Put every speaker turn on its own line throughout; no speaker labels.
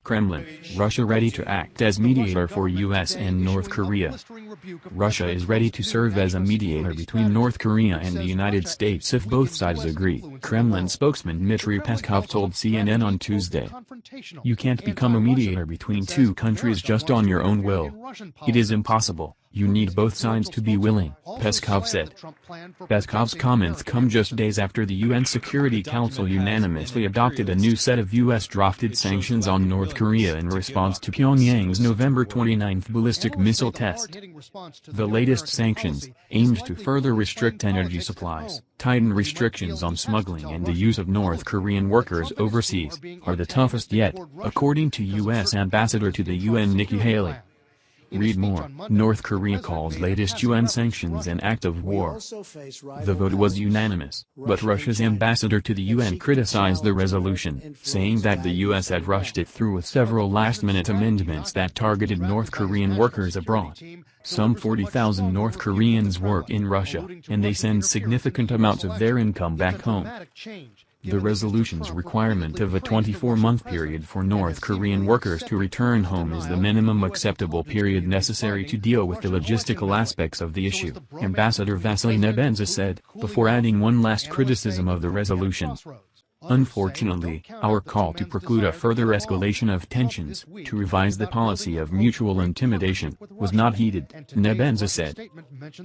Kremlin, Russia ready to act as mediator for U.S. and North Korea. Russia is ready to serve as a mediator between North Korea and the United States if both sides agree, Kremlin spokesman Dmitry Peskov told CNN on Tuesday. You can't become a mediator between two countries just on your own will. It is impossible. You need both sides to be willing, Peskov said. Peskov's comments come just days after the UN Security Council unanimously adopted a new set of US-drafted sanctions on North Korea in response to Pyongyang's November 29 ballistic missile test. The latest sanctions, aimed to further restrict energy supplies, tighten restrictions on smuggling and the use of North Korean workers overseas, are the toughest yet, according to U.S. Ambassador to the UN Nikki Haley. Read more. North Korea calls latest UN sanctions an act of war. The vote was unanimous, but Russia's ambassador to the UN criticized the resolution, saying that the US had rushed it through with several last-minute amendments that targeted North Korean workers abroad. Some 40,000 North Koreans work in Russia, and they send significant amounts of their income back home. The resolution's requirement of a 24-month period for North Korean workers to return home is the minimum acceptable period necessary to deal with the logistical aspects of the issue, Ambassador Vasily Nebenza said, before adding one last criticism of the resolution. Unfortunately, our call to preclude a further escalation of tensions, to revise the policy of mutual intimidation, was not heeded, Nebenza said.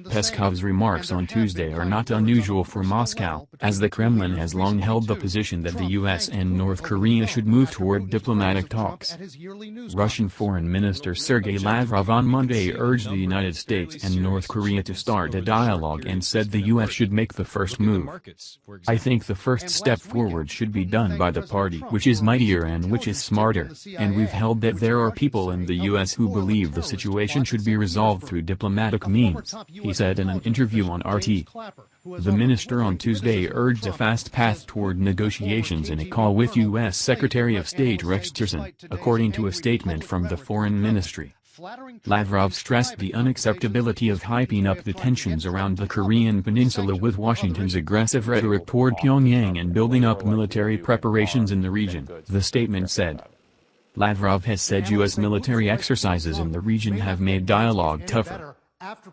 Peskov's remarks on Tuesday are not unusual for Moscow, as the Kremlin has long held the position that the US and North Korea should move toward diplomatic talks. Russian Foreign Minister Sergei Lavrov on Monday urged the United States and North Korea to start a dialogue and said the US should make the first move. I think the first step forward should be done by the party which is mightier and which is smarter, and we've held that there are people in the US who believe the situation should be resolved through diplomatic means, he said in an interview on RT. The minister on Tuesday urged a fast path toward negotiations in a call with U.S. Secretary of State Rex Tillerson, according to a statement from the Foreign Ministry. Lavrov stressed the unacceptability of hyping up the tensions around the Korean peninsula with Washington's aggressive rhetoric toward Pyongyang and building up military preparations in the region, the statement said. Lavrov has said U.S. military exercises in the region have made dialogue tougher.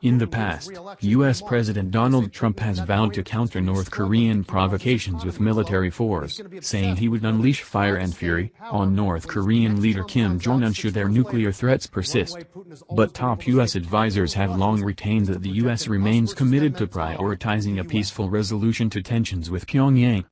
In the past, U.S. President Donald Trump has vowed to counter North Korean provocations with military force, saying he would unleash fire and fury on North Korean leader Kim Jong-un should their nuclear threats persist. But top U.S. advisors have long retained that the U.S. remains committed to prioritizing a peaceful resolution to tensions with Pyongyang.